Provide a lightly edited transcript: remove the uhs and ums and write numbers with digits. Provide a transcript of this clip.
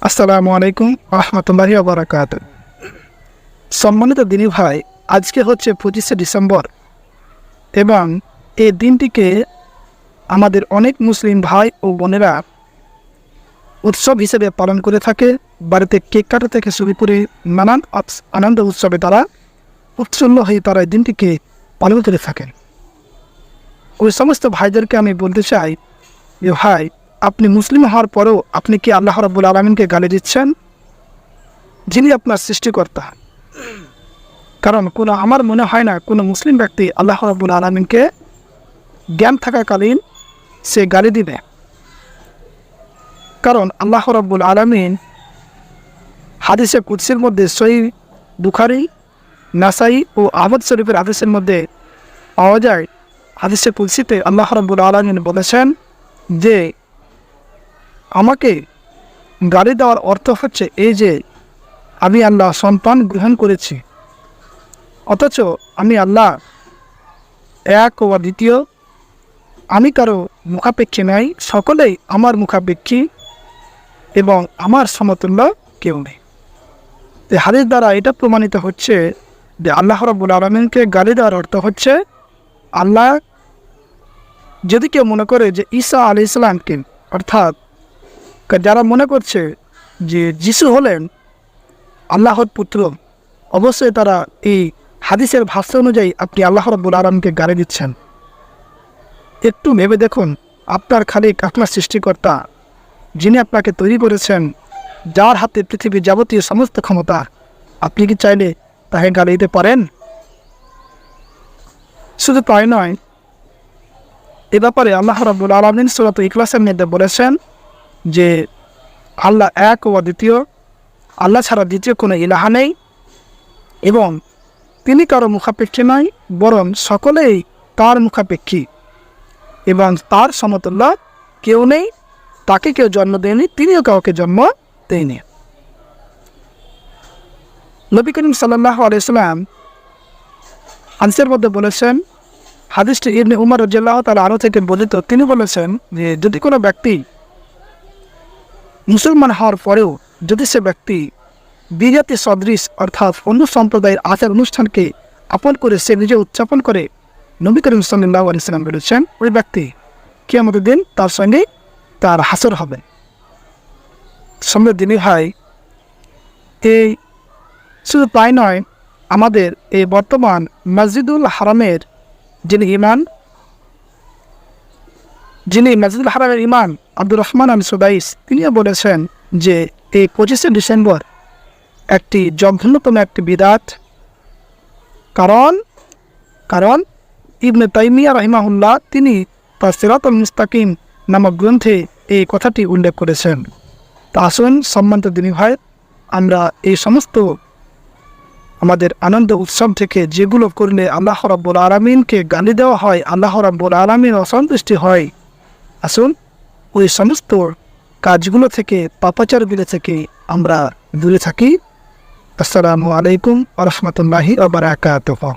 আসসালামু আলাইকুম রহমতুল্লাহি ওয়া বারাকাতুহু। সম্মানিত দিনী ভাই, আজকে হচ্ছে 25শে ডিসেম্বর এবং এই দিনটিকে আমাদের অনেক মুসলিম ভাই ও বোনেরা উৎসব হিসেবে পালন করে থাকে। বাড়িতে কেক কাটা থেকে শুরু করে নানান আনন্দ উৎসবে তারা উৎসন্ন হয়ে তারা এই দিনটিকে পালন করে থাকেন। ওই সমস্ত ভাইদেরকে আমি বলতে চাই যে ভাই, আপনি মুসলিম হওয়ার পরেও আপনি কি আল্লাহ রাব্বুল আলামিনকে গালি দিচ্ছেন, যিনি আপনার সৃষ্টিকর্তা? কারণ আমার মনে হয় না কোনো মুসলিম ব্যক্তি আল্লাহ রাব্বুল আলামিনকে জ্ঞান থাকাকালীন সে গালি দিবে। কারণ আল্লাহ রাব্বুল আলামিন হাদিসে কুদসির মধ্যে সহিহ বুখারী, নাসাই ও আহমদ শরীফের হাদিসের মধ্যে পাওয়া যায়। হাদিসে কুদসিতে আল্লাহ রাব্বুল আলামিন বলেছেন যে আমাকে গালি দেওয়ার অর্থ হচ্ছে এই যে আমি আল্লাহ সন্তান গ্রহণ করেছি, অথচ আমি আল্লাহ এক ও দ্বিতীয়, আমি কারো মুখাপেক্ষী নাই, সকলেই আমার মুখাপেক্ষী এবং আমার সমতুল্য কেউ নেই। এই হাদিস দ্বারা এটা প্রমাণিত হচ্ছে যে আল্লাহ রাব্বুল আলামিনকে গালি দেওয়ার অর্থ হচ্ছে আল্লাহ, যদি কেউ মনে করে যে ঈসা আলাইহিস সালামকে, অর্থাৎ যারা মনে করছে যে যিশু হলেন আল্লাহর পুত্র, অবশ্যই তারা এই হাদিসের ভাষ্য অনুযায়ী আপনি আল্লাহ রাব্বুল আলামিনকে গালি দিচ্ছেন। একটু ভেবে দেখুন, আপনার খালিক, আপনার সৃষ্টিকর্তা, যিনি আপনাকে তৈরি করেছেন, যার হাতে পৃথিবীর যাবতীয় সমস্ত ক্ষমতা, আপনি কি চাইলে তাকে গালি দিতে পারেন? শুধু তাই নয়, এ ব্যাপারে আল্লাহ রাব্বুল আলামিন সূরা ইখলাসের মধ্যে বলেছেন যে আল্লাহ এক ও দ্বিতীয়, আল্লাহ ছাড়া দ্বিতীয় কোনো ইলাহা নেই এবং তিনি কারো মুখাপেক্ষী নয়, বরং সকলেই তার মুখাপেক্ষী এবং তার সমতুল্য কেউ নেই। তাকে কেউ জন্ম দেয়নি, তিনিও কাউকে জন্ম দেয়নি। নবী করিম সাল্লাল্লাহু আলাইহি ওয়াসাল্লাম হাদিসের মধ্যে বলেছেন, হাদিসটি ইবনে উমর রাদিয়াল্লাহু তাআলা আনহু থেকে বর্ণিত, তিনি বলেছেন যে যদি কোনো ব্যক্তি মুসলমান হওয়ার পরেও যদি সে ব্যক্তি বিজাতি সদৃশ, অর্থাৎ অন্য সম্প্রদায়ের আচার অনুষ্ঠানকে আপন করে সে নিজে উদযাপন করে, নবী করিম সাল্লাল্লাহু আলাইহি ওয়াসাল্লাম বলেছেন ওই ব্যক্তি কিয়ামতের দিন তার সঙ্গে তার হাসর হবে। সম্মানিত দিনী ভাই, এই শুধু তাই নয়, আমাদের এই বর্তমান মসজিদুল হারামের যিনি মসজিদুল হারামের ইমাম আব্দুর রহমান আল সুদাইস, তিনিও বলেছেন যে এই 25শে ডিসেম্বর একটি জঘন্যতম একটি বিদআত। কারণ ইবনে তাইমিয়া রাহিমাহুল্লাহ তিনি তার সিরাতুল মুস্তাকিম নামক গ্রন্থে এই কথাটি উল্লেখ করেছেন। তা আসুন সম্মানিত দিনী ভাই, আমরা এই সমস্ত আমাদের আনন্দ উৎসব থেকে যেগুলো করলে আল্লাহ রাব্বুল আলামিনকে গালি দেওয়া হয়, আল্লাহ রাব্বুল আলামিন অসন্তুষ্টি হয়, আসুন ওই সমস্ত কাজগুলো থেকে, পাপাচারগুলো থেকে আমরা দূরে থাকি। আসসালামু আলাইকুম ওয়া রাহমাতুল্লাহি ওয়া বারাকাতুহু।